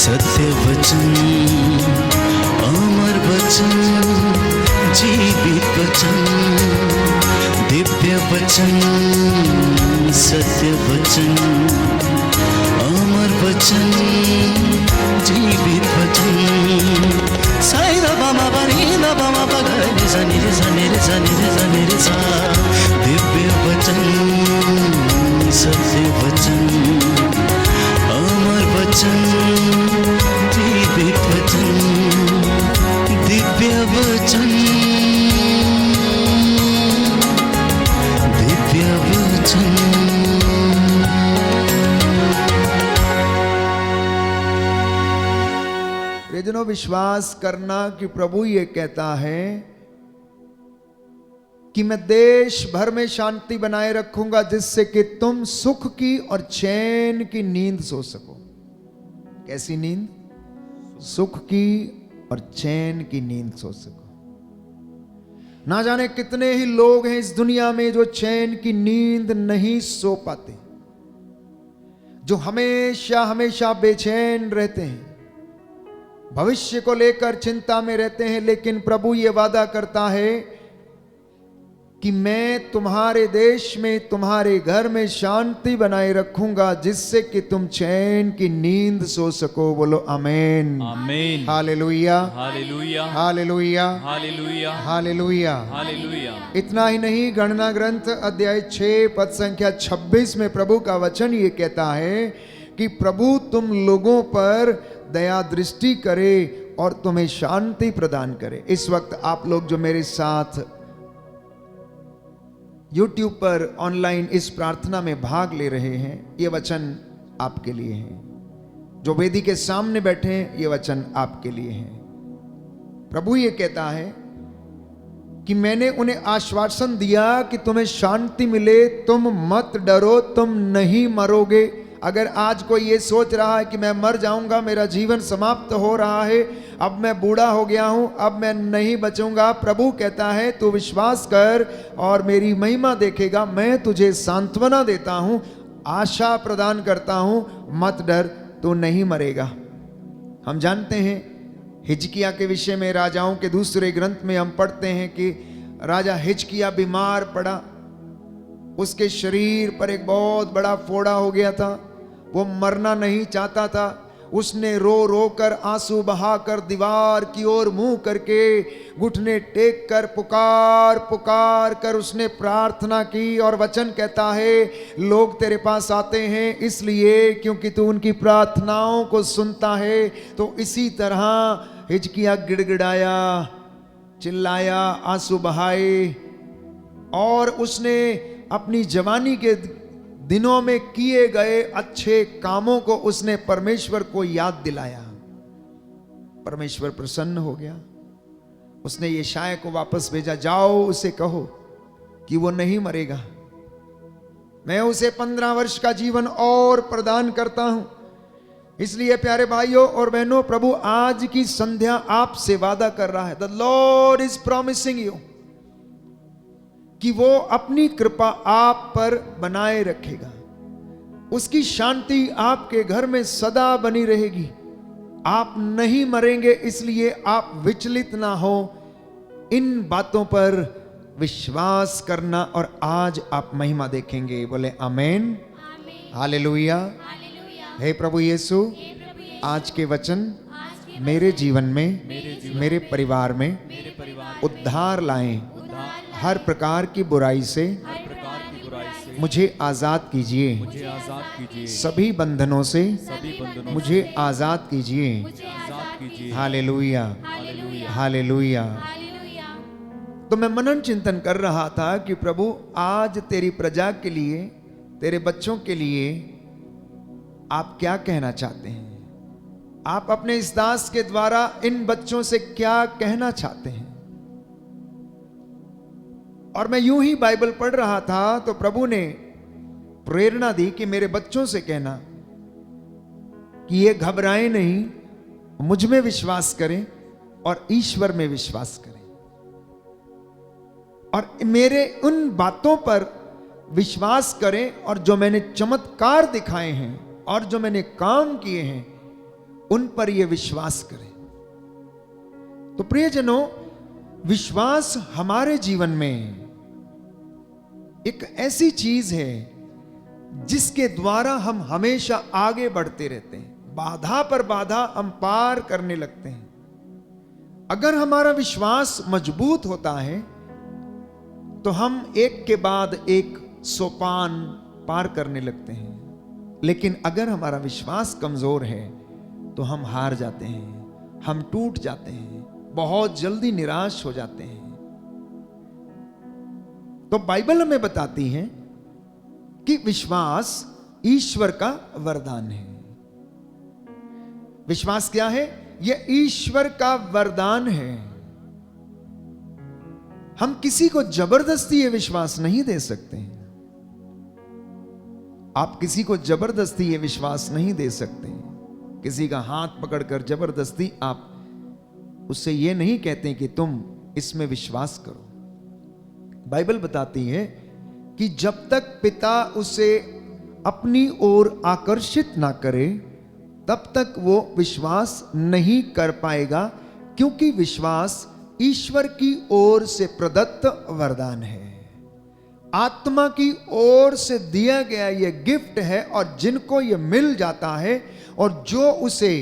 सत्य वचन, अमर वचन, जीवित वचन, दिव्य वचन, सत्य वचन, अमर वचन, जीवित वचन। साई दा बामा बनी दा बामा बगरे जनी रे जनी रे जनी रे जनी रे सा। दिव्य वचन, सत्य वचन, अमर वचन, जीवित वचन, दिव्य वचन, दिव्य वचन। प्रियजनों, विश्वास करना कि प्रभु ये कहता है कि मैं देश भर में शांति बनाए रखूंगा जिससे कि तुम सुख की और चैन की नींद सो सको। कैसी नींद? सुख की और चैन की नींद सो सको। ना जाने कितने ही लोग हैं इस दुनिया में जो चैन की नींद नहीं सो पाते, जो हमेशा हमेशा बेचैन रहते हैं, भविष्य को लेकर चिंता में रहते हैं। लेकिन प्रभु ये वादा करता है कि मैं तुम्हारे देश में, तुम्हारे घर में शांति बनाए रखूंगा जिससे कि तुम चैन की नींद सो सको। बोलो आमीन, आमीन, hallelujah, hallelujah, hallelujah, hallelujah, hallelujah. Hallelujah. इतना ही नहीं, गणना ग्रंथ अध्याय 6 पद संख्या 26 में प्रभु का वचन ये कहता है कि प्रभु तुम लोगों पर दया दृष्टि करे और तुम्हें शांति प्रदान करे। इस वक्त आप लोग जो मेरे साथ YouTube पर ऑनलाइन इस प्रार्थना में भाग ले रहे हैं, ये वचन आपके लिए है। जो वेदी के सामने बैठे हैं, ये वचन आपके लिए है। प्रभु ये कहता है कि मैंने उन्हें आश्वासन दिया कि तुम्हें शांति मिले, तुम मत डरो, तुम नहीं मरोगे। अगर आज कोई ये सोच रहा है कि मैं मर जाऊंगा, मेरा जीवन समाप्त हो रहा है, अब मैं बूढ़ा हो गया हूं, अब मैं नहीं बचूंगा, प्रभु कहता है तू विश्वास कर और मेरी महिमा देखेगा। मैं तुझे सांत्वना देता हूं, आशा प्रदान करता हूं, मत डर, तू नहीं मरेगा। हम जानते हैं हिजकिया के विषय में, राजाओं के दूसरे ग्रंथ में हम पढ़ते हैं कि राजा हिजकिया बीमार पड़ा, उसके शरीर पर एक बहुत बड़ा फोड़ा हो गया था, वो मरना नहीं चाहता था। उसने रो रो कर, आंसू बहाकर, दीवार की ओर मुंह करके, घुटने टेक कर, पुकार पुकार कर उसने प्रार्थना की। और वचन कहता है लोग तेरे पास आते हैं इसलिए क्योंकि तू उनकी प्रार्थनाओं को सुनता है। तो इसी तरह हिजकिया गिड़गिड़ाया, चिल्लाया, आंसू बहाए और उसने अपनी जवानी के दिनों में किए गए अच्छे कामों को उसने परमेश्वर को याद दिलाया। परमेश्वर प्रसन्न हो गया। उसने यशायाह को वापस भेजा, जाओ उसे कहो कि वो नहीं मरेगा, मैं उसे 15 वर्ष का जीवन और प्रदान करता हूं। इसलिए प्यारे भाइयों और बहनों, प्रभु आज की संध्या आपसे वादा कर रहा है, the Lord is promising you, कि वो अपनी कृपा आप पर बनाए रखेगा। उसकी शांति आपके घर में सदा बनी रहेगी। आप नहीं मरेंगे, इसलिए आप विचलित ना हो। इन बातों पर विश्वास करना और आज आप महिमा देखेंगे। बोले आमीन, हालेलुया। हे प्रभु यीशु, आज के वचन मेरे जीवन में, मेरे परिवार में उद्धार लाएं। हर प्रकार की बुराई से मुझे आजाद कीजिए, सभी बंधनों से मुझे आजाद कीजिए। Hallelujah, hallelujah. तो मैं मनन चिंतन कर रहा था कि प्रभु आज तेरी प्रजा के लिए, तेरे बच्चों के लिए आप क्या कहना चाहते हैं? आप अपने इस दास के द्वारा इन बच्चों से क्या कहना चाहते हैं? और मैं यूं ही बाइबल पढ़ रहा था तो प्रभु ने प्रेरणा दी कि मेरे बच्चों से कहना कि ये घबराएं नहीं, मुझ में विश्वास करें और ईश्वर में विश्वास करें, और मेरे उन बातों पर विश्वास करें और जो मैंने चमत्कार दिखाए हैं और जो मैंने काम किए हैं उन पर यह विश्वास करें। तो प्रियजनों, विश्वास हमारे जीवन में एक ऐसी चीज है जिसके द्वारा हम हमेशा आगे बढ़ते रहते हैं, बाधा पर बाधा हम पार करने लगते हैं। अगर हमारा विश्वास मजबूत होता है तो हम एक के बाद एक सोपान पार करने लगते हैं, लेकिन अगर हमारा विश्वास कमजोर है तो हम हार जाते हैं, हम टूट जाते हैं, बहुत जल्दी निराश हो जाते हैं। तो बाइबल हमें बताती है कि विश्वास ईश्वर का वरदान है। विश्वास क्या है? यह ईश्वर का वरदान है। हम किसी को जबरदस्ती ये विश्वास नहीं दे सकते हैं। आप किसी को जबरदस्ती ये विश्वास नहीं दे सकते हैं। किसी का हाथ पकड़कर जबरदस्ती आप उससे ये नहीं कहते कि तुम इसमें विश्वास करो। बाइबल बताती है कि जब तक पिता उसे अपनी ओर आकर्षित ना करे तब तक वो विश्वास नहीं कर पाएगा, क्योंकि विश्वास ईश्वर की ओर से प्रदत्त वरदान है, आत्मा की ओर से दिया गया यह गिफ्ट है। और जिनको यह मिल जाता है और जो उसे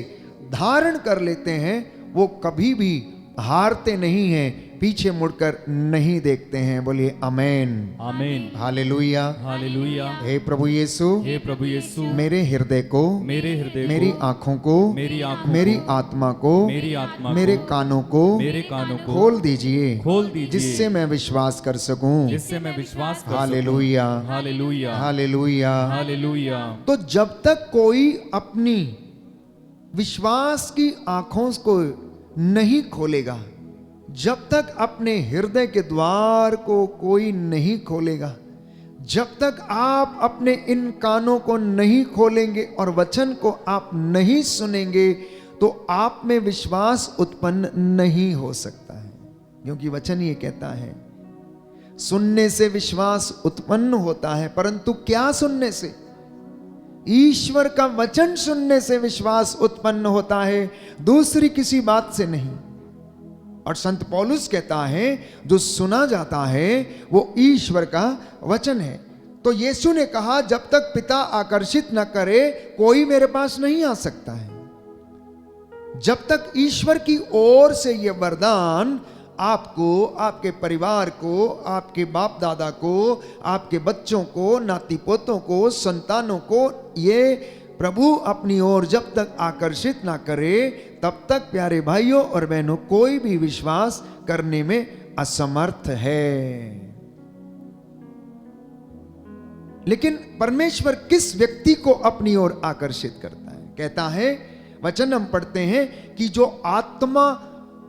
धारण कर लेते हैं वो कभी भी हारते नहीं हैं, पीछे मुड़कर नहीं देखते हैं। बोलिए आमेन, आमीन, हालेलुया, हालेलुया। हे प्रभु यीशु, हे प्रभु यीशु, मेरे हृदय को, मेरे हृदय मेरी को, आंखों को, मेरी आंखों मेरी को, आत्मा को, मेरी आत्मा मेरे को, कानों को, मेरे कानों को खोल दीजिए, खोल दीजिए, जिससे मैं विश्वास कर सकूं। जिससे मैं विश्वास कर हालेलुया, सकूं। Hallelujah, hallelujah. हालेलुया। तो जब तक कोई अपनी विश्वास की आंखों को नहीं खोलेगा, जब तक अपने हृदय के द्वार को कोई नहीं खोलेगा, जब तक आप अपने इन कानों को नहीं खोलेंगे और वचन को आप नहीं सुनेंगे, तो आप में विश्वास उत्पन्न नहीं हो सकता है। क्योंकि वचन ये कहता है सुनने से विश्वास उत्पन्न होता है, परंतु क्या सुनने से? ईश्वर का वचन सुनने से विश्वास उत्पन्न होता है, दूसरी किसी बात से नहीं। और संत पौलुस कहता है जो सुना जाता है वो ईश्वर का वचन है। तो यीशु ने कहा जब तक पिता आकर्षित न करे कोई मेरे पास नहीं आ सकता है। जब तक ईश्वर की ओर से यह वरदान आपको, आपके परिवार को, आपके बाप दादा को, आपके बच्चों को, नाती पोतों को, संतानों को ये प्रभु अपनी ओर जब तक आकर्षित ना करे तब तक प्यारे भाइयों और बहनों कोई भी विश्वास करने में असमर्थ है। लेकिन परमेश्वर किस व्यक्ति को अपनी ओर आकर्षित करता है? कहता है, वचन हम पढ़ते हैं कि जो आत्मा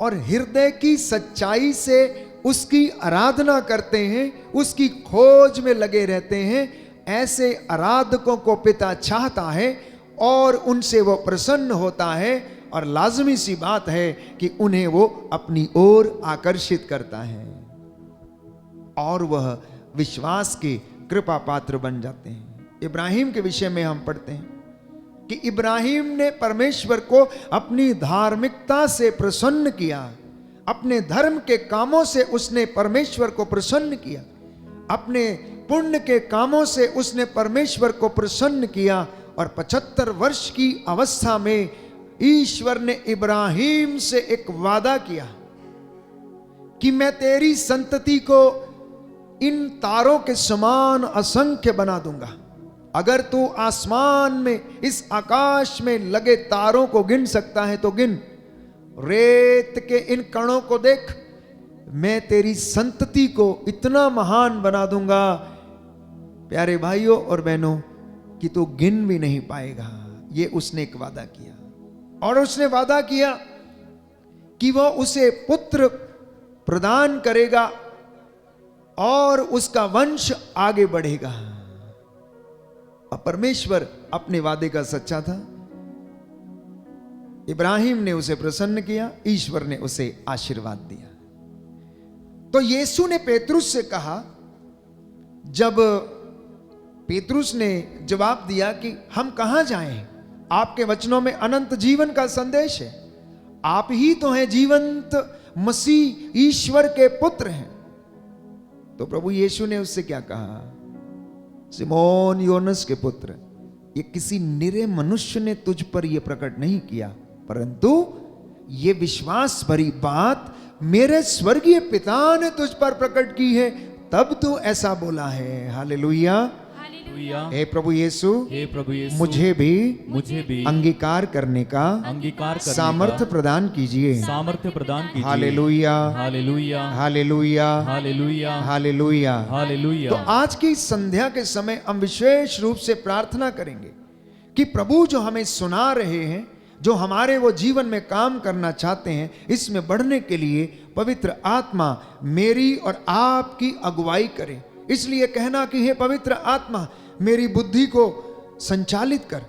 और हृदय की सच्चाई से उसकी आराधना करते हैं, उसकी खोज में लगे रहते हैं, ऐसे आराधकों को पिता चाहता है और उनसे वो प्रसन्न होता है। और लाजमी सी बात है कि उन्हें वो अपनी ओर आकर्षित करता है और वह विश्वास के कृपा पात्र बन जाते हैं। इब्राहिम के विषय में हम पढ़ते हैं कि इब्राहिम ने परमेश्वर को अपनी धार्मिकता से प्रसन्न किया, अपने धर्म के कामों से उसने परमेश्वर को प्रसन्न किया, अपने पुण्य के कामों से उसने परमेश्वर को प्रसन्न किया। और 75 वर्ष की अवस्था में ईश्वर ने इब्राहिम से एक वादा किया कि मैं तेरी संतति को इन तारों के समान असंख्य बना दूंगा। अगर तू आसमान में, इस आकाश में लगे तारों को गिन सकता है तो गिन, रेत के इन कणों को देख, मैं तेरी संतति को इतना महान बना दूंगा प्यारे भाइयों और बहनों कि तू गिन भी नहीं पाएगा। ये उसने एक वादा किया और उसने वादा किया कि वो उसे पुत्र प्रदान करेगा और उसका वंश आगे बढ़ेगा। और परमेश्वर अपने वादे का सच्चा था। इब्राहिम ने उसे प्रसन्न किया, ईश्वर ने उसे आशीर्वाद दिया। तो यीशु ने पेतरुस से कहा, जब पेतरुस ने जवाब दिया कि हम कहां जाएं, आपके वचनों में अनंत जीवन का संदेश है। आप ही तो हैं जीवंत मसीह ईश्वर के पुत्र हैं। तो प्रभु यीशु ने उससे क्या कहा? सिमोन योनस के पुत्र, ये किसी निरे मनुष्य ने तुझ पर यह प्रकट नहीं किया, परंतु ये विश्वास भरी बात मेरे स्वर्गीय पिता ने तुझ पर प्रकट की है, तब तू ऐसा बोला है। हालेलुया। हालेलुया। हे प्रभु यीशु, हे प्रभु यीशु, मुझे भी अंगीकार करने का सामर्थ्य प्रदान कीजिए। सामर्थ्य प्रदान कीजिए। Hallelujah, hallelujah, hallelujah, hallelujah, hallelujah, hallelujah. तो आज की संध्या के समय हम विशेष रूप से प्रार्थना करेंगे कि प्रभु जो हमें सुना रहे हैं, जो हमारे वो जीवन में काम करना चाहते हैं, इसमें बढ़ने के लिए पवित्र आत्मा मेरी और आपकी अगुवाई करे। इसलिए कहना कि हे पवित्र आत्मा मेरी बुद्धि को संचालित कर,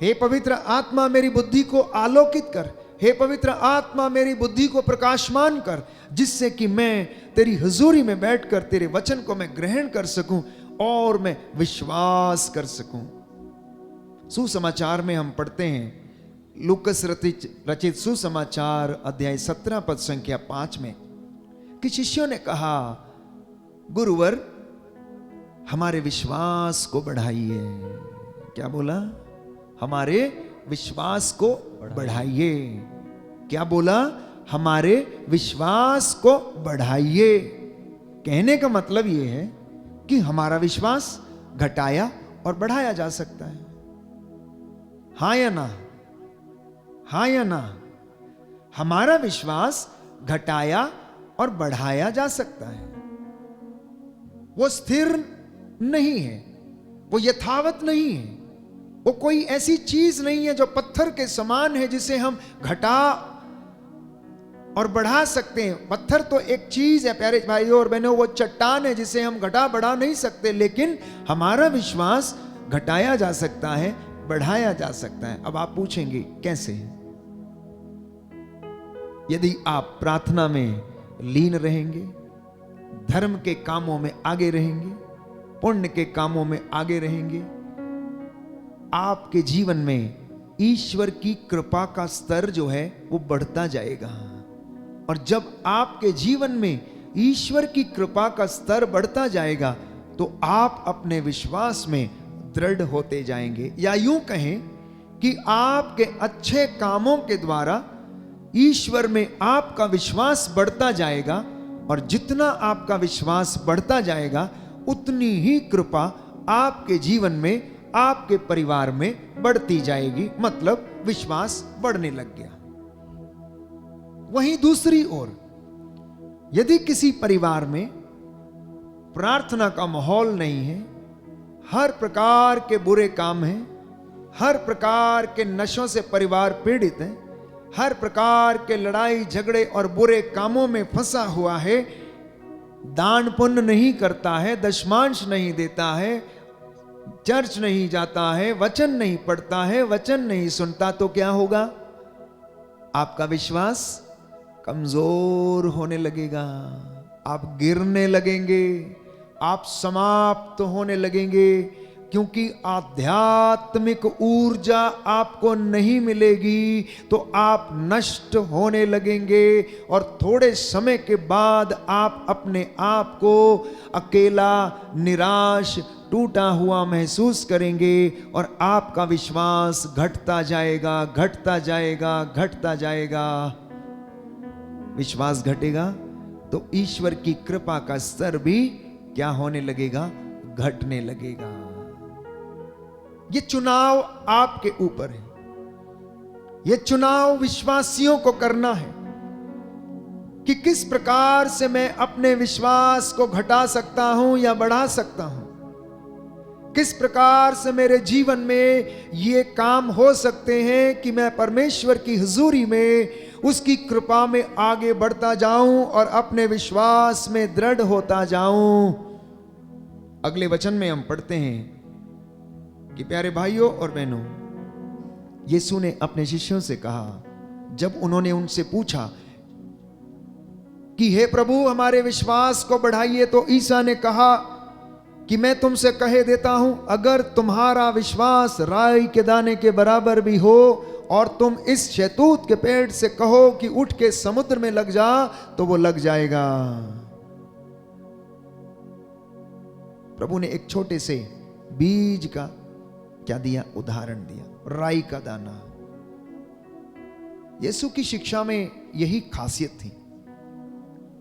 हे पवित्र आत्मा मेरी बुद्धि को आलोकित कर, हे पवित्र आत्मा मेरी बुद्धि को प्रकाशमान कर, जिससे कि मैं तेरी हुजूरी में बैठकर तेरे वचन को मैं ग्रहण कर सकूं और मैं विश्वास कर सकूं। सुसमाचार में हम पढ़ते हैं, लूकस रचित सुसमाचार अध्याय 17 पद संख्या 5 में कि शिष्यों ने कहा, गुरुवर हमारे विश्वास को बढ़ाइए। क्या बोला? हमारे विश्वास को बढ़ाइए। क्या बोला? हमारे विश्वास को बढ़ाइए। कहने का मतलब यह है कि हमारा विश्वास घटाया और बढ़ाया जा सकता है। हाँ या ना? हाँ या ना? हमारा विश्वास घटाया और बढ़ाया जा सकता है। वो स्थिर नहीं है, वो यथावत नहीं है, वो कोई ऐसी चीज नहीं है जो पत्थर के समान है जिसे हम घटा और बढ़ा सकते हैं। पत्थर तो एक चीज है प्यारे भाइयों और बहनों, वो चट्टान है जिसे हम घटा बढ़ा नहीं सकते, लेकिन हमारा विश्वास घटाया जा सकता है, बढ़ाया जा सकता है। अब आप पूछेंगे कैसे? यदि आप प्रार्थना में लीन रहेंगे, धर्म के कामों में आगे रहेंगे, पुण्य के कामों में आगे रहेंगे, आपके जीवन में ईश्वर की कृपा का स्तर जो है वो बढ़ता जाएगा। और जब आपके जीवन में ईश्वर की कृपा का स्तर बढ़ता जाएगा तो आप अपने विश्वास में दृढ़ होते जाएंगे। या यूं कहें कि आपके अच्छे कामों के द्वारा ईश्वर में आपका विश्वास बढ़ता जाएगा, और जितना आपका विश्वास बढ़ता जाएगा उतनी ही कृपा आपके जीवन में, आपके परिवार में बढ़ती जाएगी। मतलब विश्वास बढ़ने लग गया। वहीं दूसरी ओर यदि किसी परिवार में प्रार्थना का माहौल नहीं है, हर प्रकार के बुरे काम हैं, हर प्रकार के नशों से परिवार पीड़ित है, हर प्रकार के लड़ाई झगड़े और बुरे कामों में फंसा हुआ है, दान पुण्य नहीं करता है, दशमांश नहीं देता है, चर्च नहीं जाता है, वचन नहीं पढ़ता है, वचन नहीं सुनता, तो क्या होगा? आपका विश्वास कमजोर होने लगेगा, आप गिरने लगेंगे, आप समाप्त होने लगेंगे, क्योंकि आध्यात्मिक ऊर्जा आपको नहीं मिलेगी तो आप नष्ट होने लगेंगे, और थोड़े समय के बाद आप अपने आप को अकेला, निराश, टूटा हुआ महसूस करेंगे, और आपका विश्वास घटता जाएगा, घटता जाएगा, घटता जाएगा। विश्वास घटेगा तो ईश्वर की कृपा का स्तर भी क्या होने लगेगा? घटने लगेगा। ये चुनाव आपके ऊपर है, ये चुनाव विश्वासियों को करना है कि किस प्रकार से मैं अपने विश्वास को घटा सकता हूं या बढ़ा सकता हूं, किस प्रकार से मेरे जीवन में ये काम हो सकते हैं कि मैं परमेश्वर की हुजूरी में, उसकी कृपा में आगे बढ़ता जाऊं और अपने विश्वास में दृढ़ होता जाऊं। अगले वचन में हम पढ़ते हैं कि प्यारे भाइयों और बहनों, यीशु ने अपने शिष्यों से कहा, जब उन्होंने उनसे पूछा कि हे प्रभु हमारे विश्वास को बढ़ाइए, तो ईसा ने कहा कि मैं तुमसे कहे देता हूं, अगर तुम्हारा विश्वास राई के दाने के बराबर भी हो और तुम इस शहतूत के पेड़ से कहो कि उठ के समुद्र में लग जा, तो वो लग जाएगा। प्रभु ने एक छोटे से बीज का क्या दिया? उदाहरण दिया, राई का दाना। यीशु की शिक्षा में यही खासियत थी।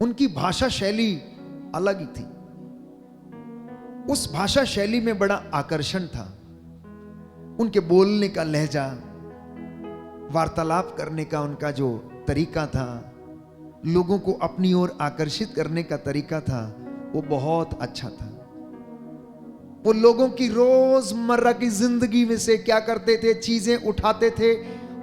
उनकी भाषा शैली अलग ही थी। उस भाषा शैली में बड़ा आकर्षण था। उनके बोलने का लहजा, वार्तालाप करने का उनका जो तरीका था, लोगों को अपनी ओर आकर्षित करने का तरीका था, वो बहुत अच्छा था। वो लोगों की रोजमर्रा की जिंदगी में से क्या करते थे? चीजें उठाते थे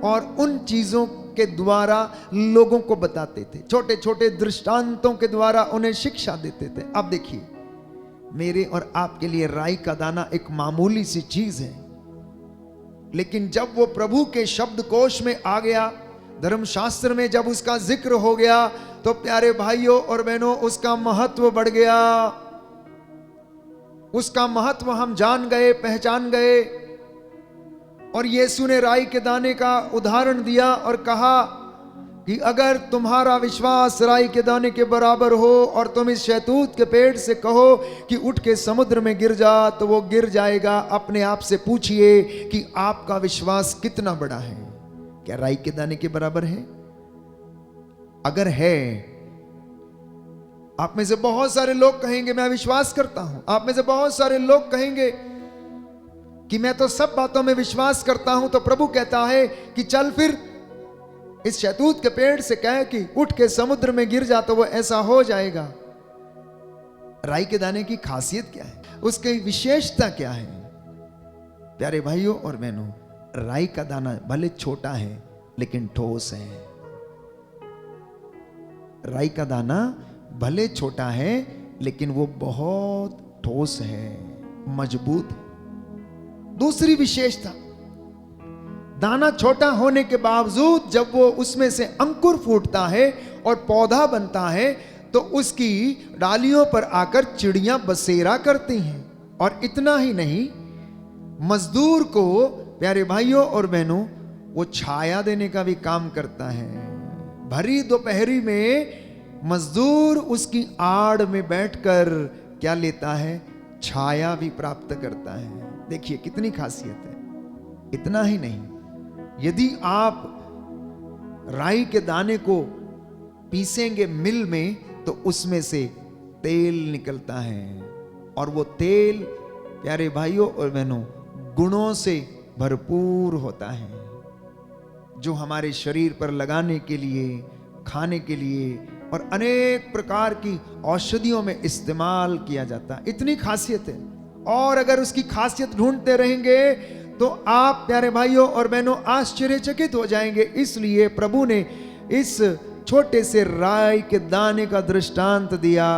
और उन चीजों के द्वारा लोगों को बताते थे। छोटे छोटे दृष्टांतों के द्वारा उन्हें शिक्षा देते थे। अब देखिए, मेरे और आपके लिए राई का दाना एक मामूली सी चीज है, लेकिन जब वो प्रभु के शब्दकोश में आ गया, धर्मशास्त्र में जब उसका जिक्र हो गया, तो प्यारे भाइयों और बहनों, उसका महत्व बढ़ गया। उसका महत्व हम जान गए, पहचान गए। और यीशु ने राई के दाने का उदाहरण दिया और कहा कि अगर तुम्हारा विश्वास राई के दाने के बराबर हो और तुम इस शहतूत के पेड़ से कहो कि उठ के समुद्र में गिर जा, तो वो गिर जाएगा। अपने आप से पूछिए कि आपका विश्वास कितना बड़ा है? क्या राई के दाने के बराबर है? अगर है, आप में से बहुत सारे लोग कहेंगे मैं विश्वास करता हूं। आप में से बहुत सारे लोग कहेंगे कि मैं तो सब बातों में विश्वास करता हूं। तो प्रभु कहता है कि चल फिर इस शहतूत के पेड़ से कह कि उठ के समुद्र में गिर जा, तो वो ऐसा हो जाएगा। राई के दाने की खासियत क्या है? उसकी विशेषता क्या है? प्यारे भाइयों और बहनों, राई का दाना भले छोटा है लेकिन ठोस है। राई का दाना भले छोटा है लेकिन वो बहुत ठोस है, मजबूत है। दूसरी विशेषता, दाना छोटा होने के बावजूद जब वो उसमें से अंकुर फूटता है और पौधा बनता है, तो उसकी डालियों पर आकर चिड़ियां बसेरा करती हैं। और इतना ही नहीं, मजदूर को, प्यारे भाइयों और बहनों, वो छाया देने का भी काम करता है। भरी दोपहरी में मजदूर उसकी आड़ में बैठकर क्या लेता है? छाया भी प्राप्त करता है। देखिए कितनी खासियत है। इतना ही नहीं, यदि आप राई के दाने को पीसेंगे मिल में, तो उसमें से तेल निकलता है। और वो तेल, प्यारे भाइयों और बहनों, गुणों से भरपूर होता है, जो हमारे शरीर पर लगाने के लिए, खाने के लिए और अनेक प्रकार की औषधियों में इस्तेमाल किया जाता है। इतनी खासियत है। और अगर उसकी खासियत ढूंढते रहेंगे तो आप, प्यारे भाइयों और बहनों, आश्चर्यचकित हो जाएंगे। इसलिए प्रभु ने इस छोटे से राई के दाने का दृष्टांत दिया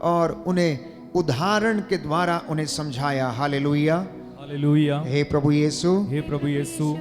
और उन्हें उदाहरण के द्वारा उन्हें समझाया। Hallelujah, hallelujah. हे प्रभु यीशु, हे प्रभु यीशु,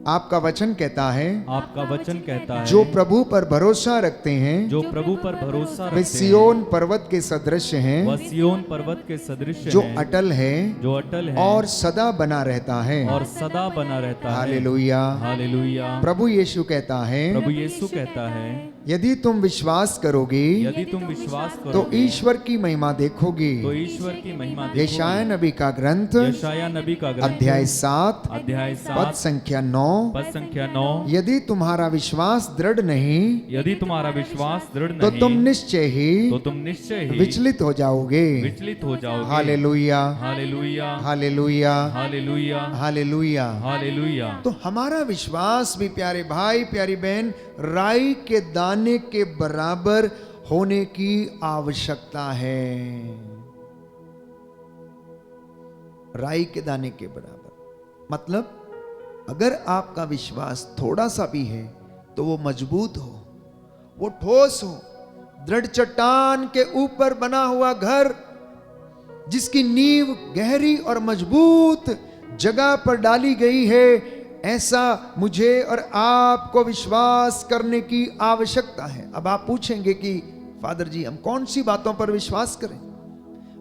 आपका वचन कहता है, आपका वचन कहता है, जो प्रभु पर भरोसा रखते हैं, जो प्रभु पर भरोसा वे रखते सियोन पर्वत के सदृश हैं, वह सियोन पर्वत के सदृश जो है, अटल है, जो अटल है और सदा बना रहता है। और सदा बना रहता है। Hallelujah, hallelujah. प्रभु यीशु कहता है, प्रभु यीशु कहता है, यदि तुम विश्वास करोगे यदि तुम विश्वास तो करोगे ईश्वर की महिमा देखोगे। तो ईश्वर की महिमा देखोगे। यशाया नबी का ग्रंथ यशाया नबी का ग्रंथ अध्याय 7 अध्याय पद 7 संख्या 9, पद संख्या 9, यदि तुम्हारा विश्वास दृढ़ नहीं यदि तुम्हारा विश्वास दृढ़ तो नहीं तुम निश्चय ही तो तुम निश्चय ही विचलित हो जाओगे। विचलित हो जाओगे। Hallelujah, hallelujah, hallelujah, hallelujah, hallelujah. Hallelujah. तो हमारा विश्वास भी, प्यारे भाई प्यारी बहन, राई के दाने के बराबर होने की आवश्यकता है। राई के दाने के बराबर मतलब, अगर आपका विश्वास थोड़ा सा भी है तो वो मजबूत हो, वो ठोस हो। दृढ़ चट्टान के ऊपर बना हुआ घर, जिसकी नींव गहरी और मजबूत जगह पर डाली गई है, ऐसा मुझे और आपको विश्वास करने की आवश्यकता है। अब आप पूछेंगे कि फादर जी, हम कौन सी बातों पर विश्वास करें?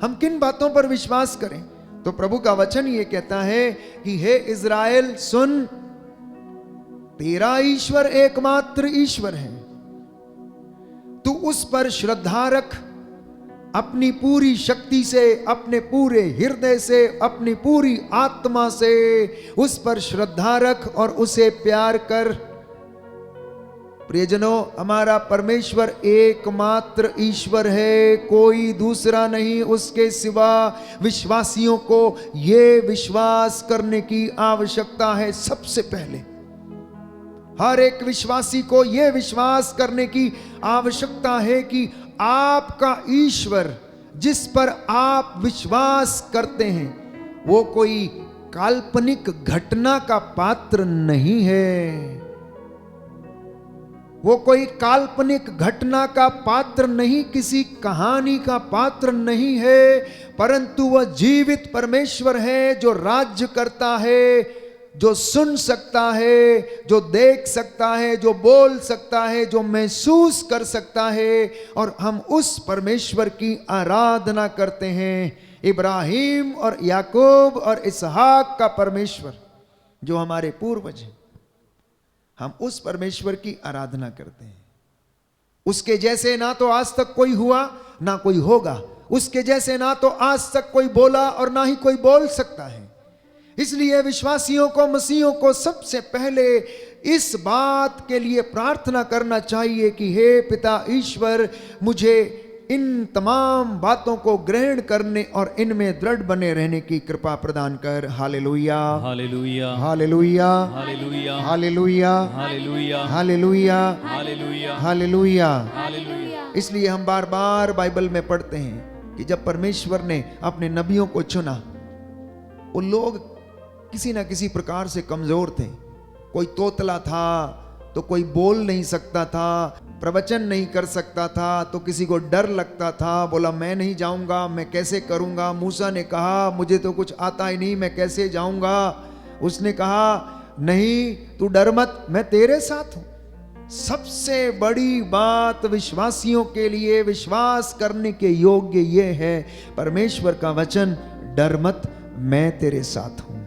हम किन बातों पर विश्वास करें? तो प्रभु का वचन ये कहता है कि हे इज़राइल सुन, तेरा ईश्वर एकमात्र ईश्वर है, तू उस पर श्रद्धा रख, अपनी पूरी शक्ति से, अपने पूरे हृदय से, अपनी पूरी आत्मा से उस पर श्रद्धा रख और उसे प्यार कर। प्रियजनों, हमारा परमेश्वर एकमात्र ईश्वर है, कोई दूसरा नहीं। उसके सिवा विश्वासियों को यह विश्वास करने की आवश्यकता है। सबसे पहले हर एक विश्वासी को यह विश्वास करने की आवश्यकता है कि आपका ईश्वर जिस पर आप विश्वास करते हैं वो कोई काल्पनिक घटना का पात्र नहीं है। वो कोई काल्पनिक घटना का पात्र नहीं, किसी कहानी का पात्र नहीं है, परंतु वह जीवित परमेश्वर है जो राज्य करता है, जो सुन सकता है, जो देख सकता है, जो बोल सकता है, जो महसूस कर सकता है। और हम उस परमेश्वर की आराधना करते हैं। इब्राहिम और याकूब और इसहाक का परमेश्वर जो हमारे पूर्वज हैं, हम उस परमेश्वर की आराधना करते हैं। उसके जैसे ना तो आज तक कोई हुआ ना कोई होगा, उसके जैसे ना तो आज तक कोई बोला और ना ही कोई बोल सकता है। इसलिए विश्वासियों को, मसीहों को सबसे पहले इस बात के लिए प्रार्थना करना चाहिए कि हे पिता ईश्वर, मुझे इन तमाम बातों को ग्रहण करने और इनमें दृढ़ बने रहने की कृपा प्रदान कर। Hallelujah, hallelujah, hallelujah, hallelujah, hallelujah, hallelujah, hallelujah, hallelujah, hallelujah. Hallelujah. इसलिए हम बार बार बाइबल में पढ़ते हैं कि जब परमेश्वर ने अपने नबियों को चुना, वो लोग किसी ना किसी प्रकार से कमजोर थे। कोई तोतला था तो कोई बोल नहीं सकता था, प्रवचन नहीं कर सकता था, तो किसी को डर लगता था, बोला मैं नहीं जाऊंगा, मैं कैसे करूंगा। मूसा ने कहा मुझे तो कुछ आता ही नहीं, मैं कैसे जाऊंगा। उसने कहा नहीं, तू डर मत, मैं तेरे साथ हूं। सबसे बड़ी बात विश्वासियों के लिए विश्वास करने के योग्य ये है परमेश्वर का वचन, डर मत मैं तेरे साथ हूं,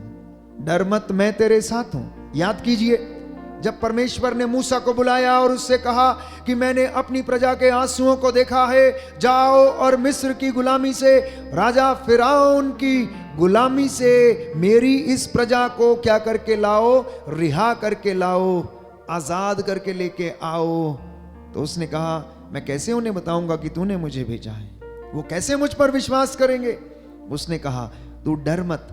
डर मत मैं तेरे साथ हूं। याद कीजिए, जब परमेश्वर ने मूसा को बुलाया और उससे कहा कि मैंने अपनी प्रजा के आंसुओं को देखा है, जाओ और मिस्र की गुलामी से, राजा फिरौन की गुलामी से मेरी इस प्रजा को क्या करके लाओ, रिहा करके लाओ, आजाद करके लेके आओ। तो उसने कहा मैं कैसे उन्हें बताऊंगा कि तूने मुझे भेजा है, वो कैसे मुझ पर विश्वास करेंगे। उसने कहा तू डर मत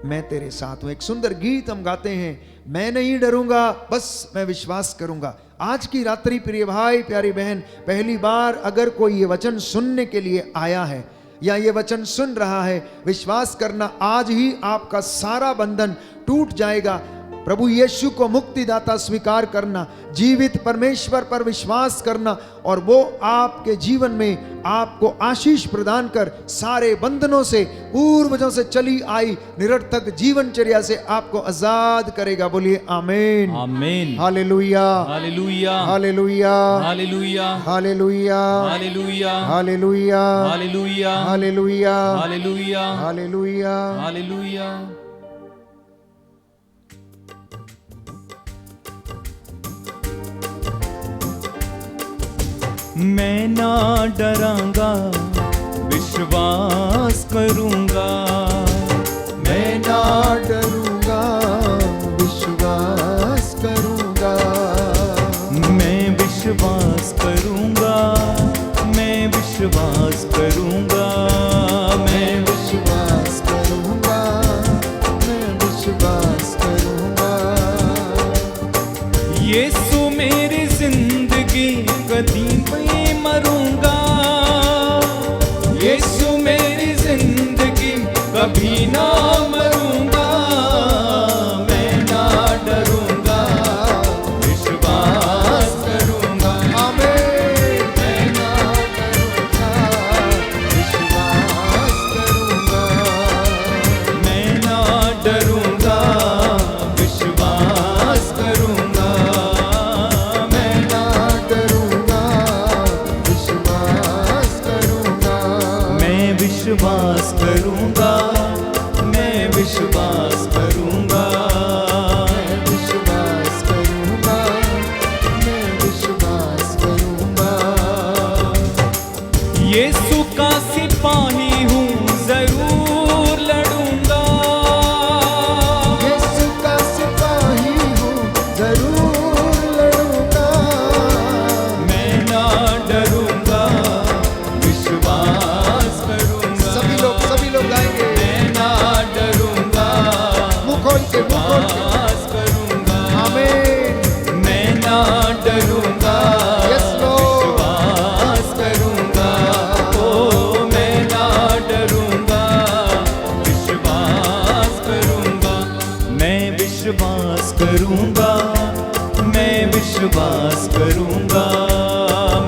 मैं तेरे साथ हूं। एक सुंदर गीत हम गाते हैं, मैं नहीं डरूंगा बस मैं विश्वास करूंगा। आज की रात्रि प्रिय भाई प्यारी बहन, पहली बार अगर कोई ये वचन सुनने के लिए आया है या ये वचन सुन रहा है, विश्वास करना आज ही आपका सारा बंधन टूट जाएगा। प्रभु यीशु को मुक्तिदाता स्वीकार करना, जीवित परमेश्वर पर विश्वास करना, और वो आपके जीवन में आपको आशीष प्रदान कर सारे बंधनों से, पूर्वजों से चली आई निरर्थक जीवनचर्या से आपको आजाद करेगा। बोलिए आमीन, आमीन, hallelujah, hallelujah, hallelujah, hallelujah, hallelujah, hallelujah, hallelujah, hallelujah, hallelujah, hallelujah, hallelujah. Hallelujah. मैं ना डरांगा विश्वास करूंगा, मैं ना डरूंगा विश्वास करूंगा, मैं विश्वास करूंगा, मैं विश्वास करूंगा, मैं विश्वास करूंगा, मैं विश्वास करूंगा। यीशु मेरी जिंदगी कदी नहीं मरूंगा, यीशु मेरी जिंदगी कभी ना मरूंगा, विश्वास करूंगा, मैं विश्वास करूंगा, मैं विश्वास करूंगा। यीशु का सिपाही हूँ जरूर लड़ूंगा, यीशु का सिपाही हूँ जरूर लड़ूंगा। मैं ना डरूंगा, विश्वास करूंगा। सभी लोग गाएंगे। मैं ना डरूंगा, मुंह खोल के विश्वास करूंगा। आमीन। मैं ना डरूंगा, यस लॉर्ड। विश्वास करूंगा। ओ मैं ना डरूंगा, विश्वास करूंगा। मैं विश्वास करूंगा, मैं विश्वास करूंगा,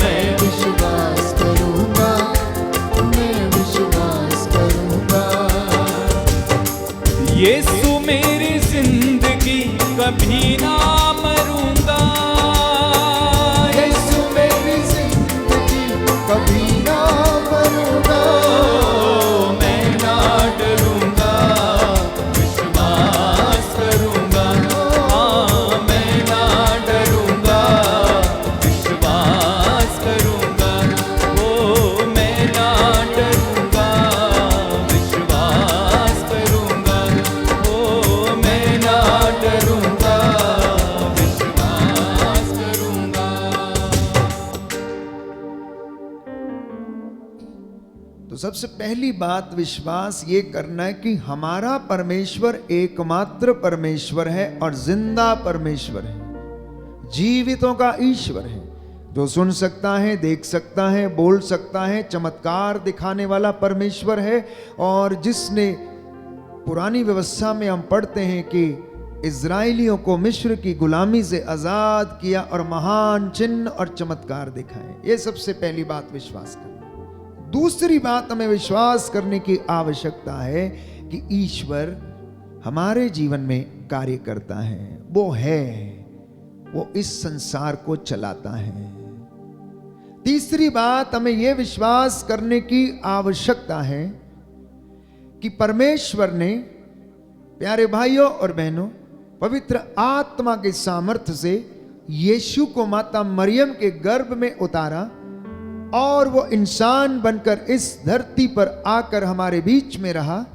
मैं विश्वास करूंगा, मैं विश्वास करूंगा। यीशु मेरी जिंदगी कभी ना मरूंगा, यीशु मेरी जिंदगी कभी ना मरूंगा। ओ मैं ना डरूंगा, विश्वास करूंगा। हाँ मैं ना डरूंगा, विश्वास करूंगा। ओ मैं ना डरूंगा, विश्वास करूंगा। ओ मैं ना डरूंगा, विश्वास करूंगा। तो सबसे पहली बात विश्वास ये करना है कि हमारा परमेश्वर एकमात्र परमेश्वर है और जिंदा परमेश्वर है, जीवितों का ईश्वर है, जो सुन सकता है, देख सकता है, बोल सकता है, चमत्कार दिखाने वाला परमेश्वर है। और जिसने पुरानी व्यवस्था में हम पढ़ते हैं कि इजराइलियों को मिस्र की गुलामी से आजाद किया और महान चिन्ह और चमत्कार दिखाए। ये सबसे पहली बात विश्वास करना। दूसरी बात हमें विश्वास करने की आवश्यकता है कि ईश्वर हमारे जीवन में कार्य करता है, वो है, वो इस संसार को चलाता है। तीसरी बात हमें यह विश्वास करने की आवश्यकता है कि परमेश्वर ने, प्यारे भाइयों और बहनों, पवित्र आत्मा के सामर्थ्य से यीशु को माता मरियम के गर्भ में उतारा और वो इंसान बनकर इस धरती पर आकर हमारे बीच में रहा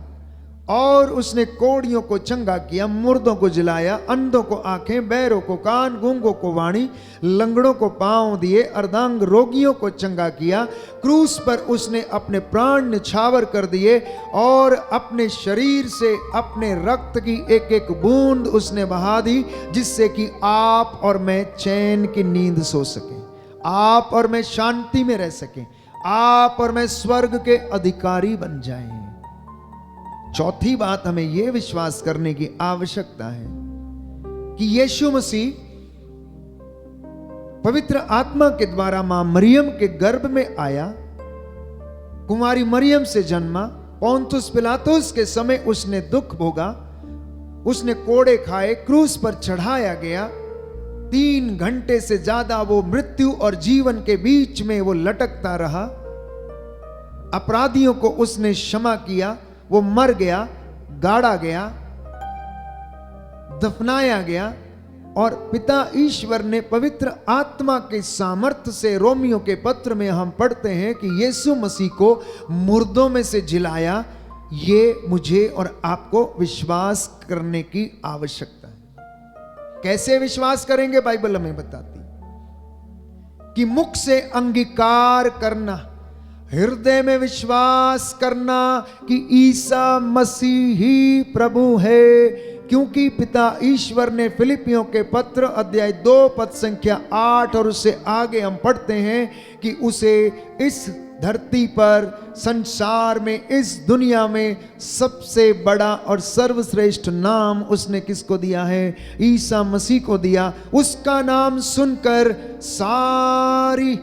और उसने कोढ़ियों को चंगा किया, मुर्दों को जिलाया, अंधों को आंखें, बहरों को कान, गूंगों को वाणी, लंगड़ों को पांव दिए, अर्धांग रोगियों को चंगा किया। क्रूस पर उसने अपने प्राण निछावर कर दिए और अपने शरीर से अपने रक्त की एक एक बूंद उसने बहा दी, जिससे कि आप और मैं चैन की नींद सो सके, आप और मैं शांति में रह सकें, आप और मैं स्वर्ग के अधिकारी बन जाएं। चौथी बात हमें यह विश्वास करने की आवश्यकता है कि यीशु मसीह पवित्र आत्मा के द्वारा मां मरियम के गर्भ में आया, कुमारी मरियम से जन्मा, पोंतुस पिलातुस के समय उसने दुख भोगा, उसने कोड़े खाए, क्रूस पर चढ़ाया गया, 3 घंटे से ज्यादा वो मृत्यु और जीवन के बीच में वो लटकता रहा, अपराधियों को उसने क्षमा किया, वो मर गया, गाड़ा गया, दफनाया गया और पिता ईश्वर ने पवित्र आत्मा के सामर्थ्य से, रोमियो के पत्र में हम पढ़ते हैं कि यीशु मसीह को मुर्दों में से जिलाया। ये मुझे और आपको विश्वास करने की आवश्यकता है। कैसे विश्वास करेंगे? बाइबल हमें बताती कि मुख से अंगीकार करना, हृदय में विश्वास करना कि ईसा मसीह ही प्रभु है, क्योंकि पिता ईश्वर ने फिलिपियों के पत्र अध्याय 2 पद संख्या 8 और उससे आगे हम पढ़ते हैं कि उसे इस धरती पर, संसार में, इस दुनिया में सबसे बड़ा और सर्वश्रेष्ठ नाम उसने किसको दिया है? ईसा मसीह को दिया। उसका नाम सुनकर सारी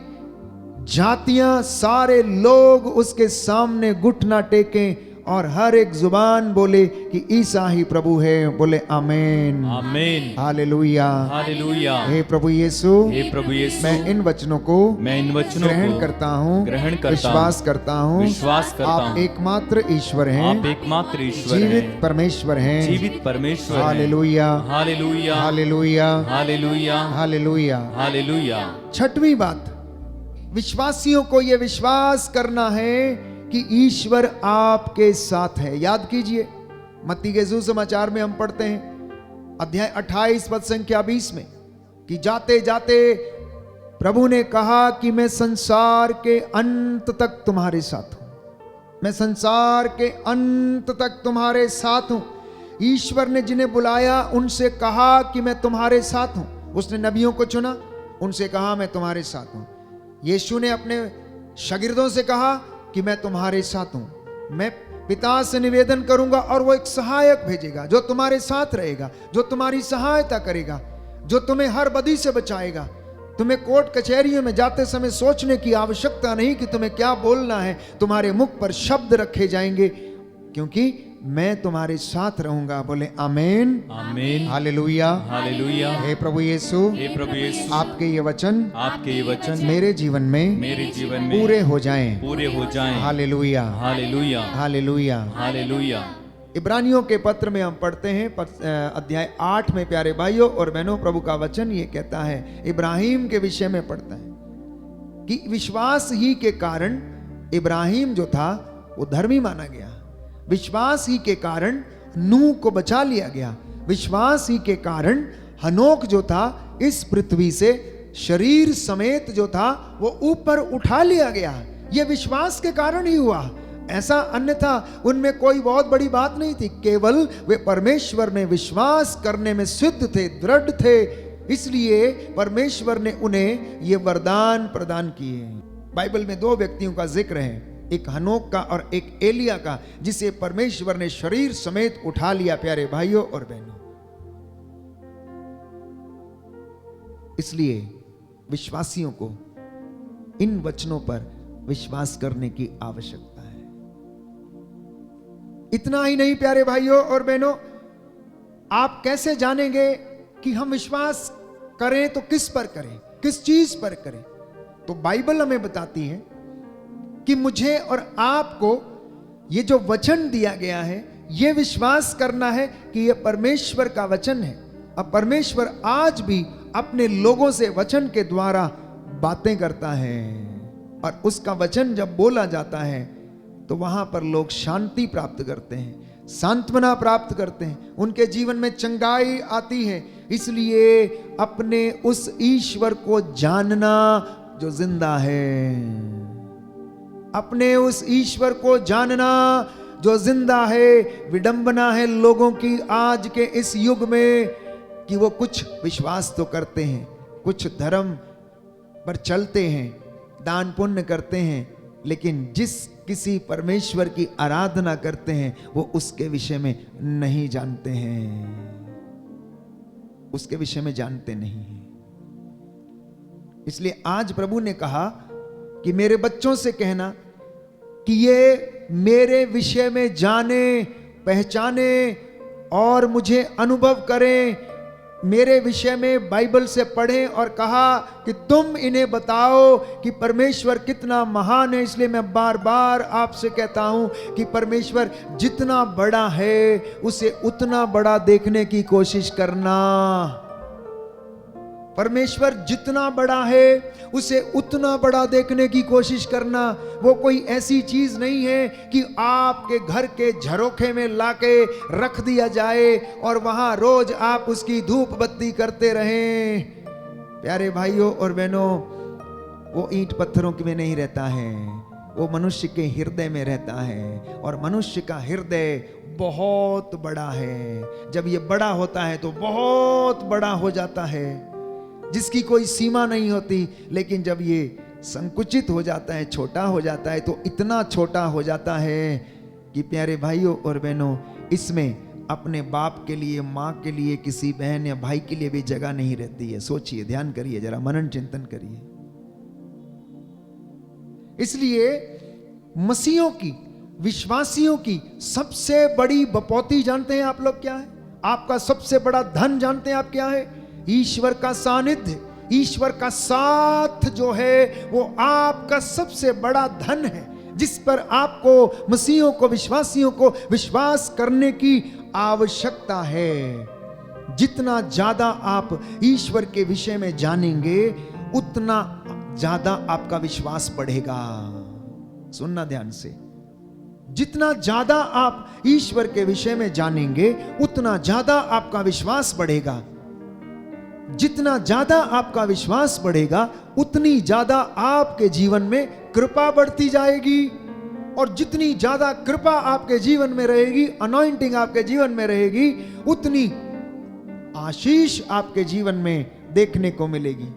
जातियां, सारे लोग उसके सामने घुटना टेकें और हर एक जुबान बोले कि ईसा ही प्रभु है। बोले आमीन, आमीन, हालेलुया। हालेलुया। हे प्रभु यीशु, हे प्रभु यीशु, मैं इन वचनों को मैं इन वचनों ग्रहण को करता हूँ, ग्रहण करता विश्वास हूँ, करता हूँ, विश्वास करता आप हूँ। एकमात्र ईश्वर हैं, आप एकमात्र ईश्वर जीवित हैं, परमेश्वर हैं। जीवित परमेश्वर हैं। Hallelujah, hallelujah, hallelujah, hallelujah, hallelujah. Hallelujah. छठवीं बात, विश्वासियों को यह विश्वास करना है कि ईश्वर आपके साथ है। याद कीजिए, मत्ती के सुसमाचार में हम पढ़ते हैं अध्याय 28 पद संख्या 20 में कि जाते जाते प्रभु ने कहा कि मैं संसार के अंत तक तुम्हारे साथ हूं, मैं संसार के अंत तक तुम्हारे साथ हूं। ईश्वर ने जिन्हें बुलाया उनसे कहा कि मैं तुम्हारे साथ हूं। उसने नबियों को चुना, उनसे कहा मैं तुम्हारे साथ हूं। यीशु ने अपने शागिर्दों से कहा कि मैं तुम्हारे साथ हूं। मैं पिता से निवेदन करूंगा और वो एक सहायक भेजेगा जो तुम्हारे साथ रहेगा, जो तुम्हारी सहायता करेगा, जो तुम्हें हर बदी से बचाएगा। तुम्हें कोर्ट कचहरियों में जाते समय सोचने की आवश्यकता नहीं कि तुम्हें क्या बोलना है। तुम्हारे मुख पर शब्द रखे जाएंगे क्योंकि मैं तुम्हारे साथ रहूंगा। बोले आमीन, आमीन, हालेलुया, हालेलुया। हे प्रभु यीशु, हे प्रभु यीशु, आपके ये वचन आपके ये वचन मेरे जीवन में मेरे जीवन में पूरे हो जाएं। पूरे हो जाएं। Hallelujah, hallelujah, hallelujah. हालेलुया। इब्रानियों के पत्र में हम पढ़ते हैं अध्याय 8 में प्यारे भाइयों और बहनों, प्रभु का वचन ये कहता है, इब्राहिम के विषय में पढ़ता है कि विश्वास ही के कारण इब्राहिम जो था वो धर्मी माना गया। विश्वास ही के कारण नूह को बचा लिया गया। विश्वास ही के कारण हनोक जो था इस पृथ्वी से शरीर समेत जो था वो ऊपर उठा लिया गया। ये विश्वास के कारण ही हुआ, ऐसा अन्यथा उनमें कोई बहुत बड़ी बात नहीं थी। केवल वे परमेश्वर में विश्वास करने में सिद्ध थे, दृढ़ थे, इसलिए परमेश्वर ने उन्हें ये वरदान प्रदान किए। बाइबल में 2 व्यक्तियों का जिक्र है, एक हनोक का और एक एलिया का, जिसे परमेश्वर ने शरीर समेत उठा लिया प्यारे भाइयों और बहनों। इसलिए विश्वासियों को इन वचनों पर विश्वास करने की आवश्यकता है। इतना ही नहीं प्यारे भाइयों और बहनों, आप कैसे जानेंगे कि हम विश्वास करें तो किस पर करें, किस चीज पर करें? तो बाइबल हमें बताती है कि मुझे और आपको ये जो वचन दिया गया है ये विश्वास करना है कि ये परमेश्वर का वचन है। अब परमेश्वर आज भी अपने लोगों से वचन के द्वारा बातें करता है और उसका वचन जब बोला जाता है तो वहां पर लोग शांति प्राप्त करते हैं, सांत्वना प्राप्त करते हैं, उनके जीवन में चंगाई आती है। इसलिए अपने उस ईश्वर को जानना जो जिंदा है, अपने उस ईश्वर को जानना जो जिंदा है। विडंबना है लोगों की आज के इस युग में कि वो कुछ विश्वास तो करते हैं, कुछ धर्म पर चलते हैं, दान पुण्य करते हैं, लेकिन जिस किसी परमेश्वर की आराधना करते हैं वो उसके विषय में नहीं जानते हैं, उसके विषय में जानते नहीं हैं। इसलिए आज प्रभु ने कहा कि मेरे बच्चों से कहना कि ये मेरे विषय में जाने, पहचाने और मुझे अनुभव करें, मेरे विषय में बाइबल से पढ़ें। और कहा कि तुम इन्हें बताओ कि परमेश्वर कितना महान है। इसलिए मैं बार बार आपसे कहता हूं कि परमेश्वर जितना बड़ा है उसे उतना बड़ा देखने की कोशिश करना। परमेश्वर जितना बड़ा है उसे उतना बड़ा देखने की कोशिश करना। वो कोई ऐसी चीज नहीं है कि आपके घर के झरोखे में लाके रख दिया जाए और वहां रोज आप उसकी धूप बत्ती करते रहें। प्यारे भाइयों और बहनों, वो ईंट पत्थरों में नहीं रहता है, वो मनुष्य के हृदय में रहता है। और मनुष्य का हृदय बहुत बड़ा है। जब ये बड़ा होता है तो बहुत बड़ा हो जाता है, जिसकी कोई सीमा नहीं होती। लेकिन जब ये संकुचित हो जाता है, छोटा हो जाता है, तो इतना छोटा हो जाता है कि प्यारे भाइयों और बहनों, इसमें अपने बाप के लिए, माँ के लिए, किसी बहन या भाई के लिए भी जगह नहीं रहती है। सोचिए, ध्यान करिए, जरा मनन चिंतन करिए। इसलिए मसीहों की विश्वासियों की सबसे बड़ी बपौती जानते हैं आप लोग क्या है? आपका सबसे बड़ा धन जानते हैं आप क्या है? ईश्वर का सानिध्य, ईश्वर का साथ जो है वो आपका सबसे बड़ा धन है, जिस पर आपको मसीहों को, विश्वासियों को विश्वास करने की आवश्यकता है। जितना ज्यादा आप ईश्वर के विषय में जानेंगे उतना ज्यादा आपका विश्वास बढ़ेगा। सुनना ध्यान से, जितना ज्यादा आप ईश्वर के विषय में जानेंगे उतना ज्यादा आपका विश्वास बढ़ेगा। जितना ज्यादा आपका विश्वास बढ़ेगा उतनी ज्यादा आपके जीवन में कृपा बढ़ती जाएगी, और जितनी ज्यादा कृपा आपके जीवन में रहेगी, अनॉइंटिंग आपके जीवन में रहेगी, उतनी आशीष आपके जीवन में देखने को मिलेगी।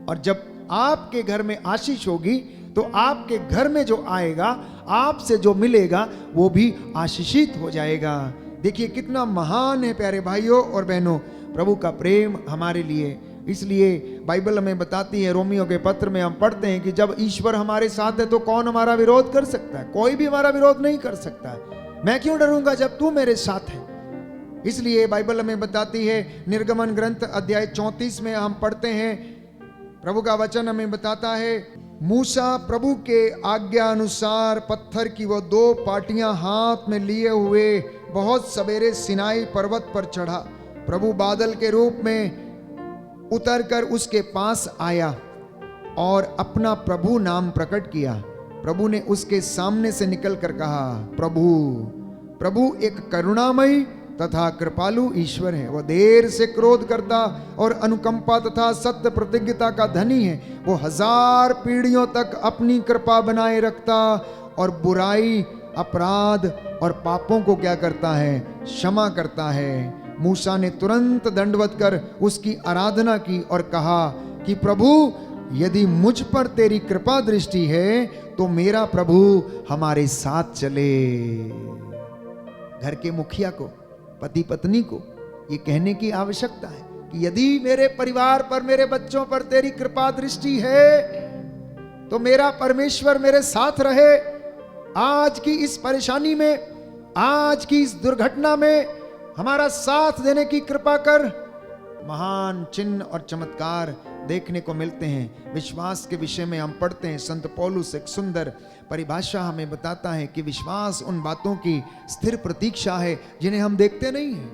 और जब आपके घर में आशीष होगी तो आपके घर में जो आएगा, आपसे जो मिलेगा वो भी आशीषित हो जाएगा। देखिए कितना महान है प्यारे भाइयों और बहनों प्रभु का प्रेम हमारे लिए। इसलिए बाइबल हमें बताती है, रोमियो के पत्र में हम पढ़ते हैं कि जब ईश्वर हमारे साथ है तो कौन हमारा विरोध कर सकता है? कोई भी हमारा विरोध नहीं कर सकता है। मैं क्यों डरूंगा जब तू मेरे साथ है? इसलिए बाइबल हमें बताती है, निर्गमन ग्रंथ अध्याय 34 में हम पढ़ते हैं, प्रभु का वचन हमें बताता है, मूसा प्रभु के आज्ञा अनुसार पत्थर की वो 2 पाटियां हाथ में लिए हुए बहुत सवेरे सिनाई पर्वत पर चढ़ा। प्रभु बादल के रूप में उतरकर उसके पास आया और अपना प्रभु नाम प्रकट किया। प्रभु ने उसके सामने से निकलकर कहा, प्रभु एक करुणामयी तथा कृपालु ईश्वर है। वह देर से क्रोध करता और अनुकंपा तथा सत्य प्रतिज्ञता का धनी है। वो 1000 पीढ़ियों तक अपनी कृपा बनाए रखता और बुराई, अपराध और पापों को क्या करता है? क्षमा करता है। मूसा ने तुरंत दंडवत कर उसकी आराधना की और कहा कि प्रभु, यदि मुझ पर तेरी कृपा दृष्टि है तो मेरा प्रभु हमारे साथ चले। घर के मुखिया को, पति पत्नी को ये कहने की आवश्यकता है कि यदि मेरे परिवार पर, मेरे बच्चों पर तेरी कृपा दृष्टि है तो मेरा परमेश्वर मेरे साथ रहे। आज की इस परेशानी में, आज की इस दुर्घटना में हमारा साथ देने की कृपा कर। महान चिन्ह और चमत्कार देखने को मिलते हैं। विश्वास के विषय में हम पढ़ते हैं, संत पौलुस एक सुंदर परिभाषा हमें बताता है कि विश्वास उन बातों की स्थिर प्रतीक्षा है जिन्हें हम देखते नहीं हैं,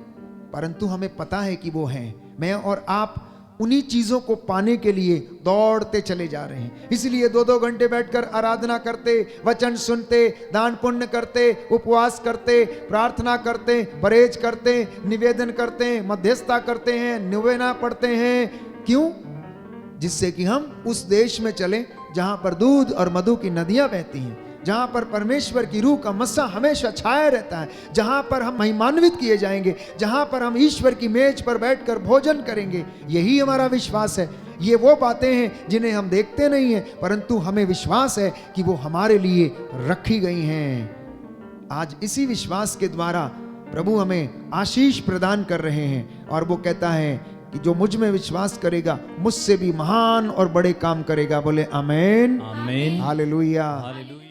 परंतु हमें पता है कि वो हैं। मैं और आप उन्हीं चीजों को पाने के लिए दौड़ते चले जा रहे हैं। इसलिए 2-2 घंटे बैठकर आराधना करते, वचन सुनते, दान पुण्य करते, उपवास करते, प्रार्थना करते, परहेज करते, निवेदन करते, मध्यस्थता करते हैं, निवेदना पढ़ते हैं। क्यों? जिससे कि हम उस देश में चलें जहां पर दूध और मधु की नदियां बहती हैं, जहां पर परमेश्वर की रूह का मस्सा हमेशा छाया रहता है, जहां पर हम महिमान्वित किए जाएंगे, जहां पर हम ईश्वर की मेज पर बैठकर भोजन करेंगे। यही हमारा विश्वास है। ये वो बातें हैं जिन्हें हम देखते नहीं हैं, परंतु हमें विश्वास है कि वो हमारे लिए रखी गई हैं। आज इसी विश्वास के द्वारा प्रभु हमें आशीष प्रदान कर रहे हैं, और वो कहता है कि जो मुझ में विश्वास करेगा मुझसे भी महान और बड़े काम करेगा। बोले आमेन, आमेन, हालेलुया। हालेलुया।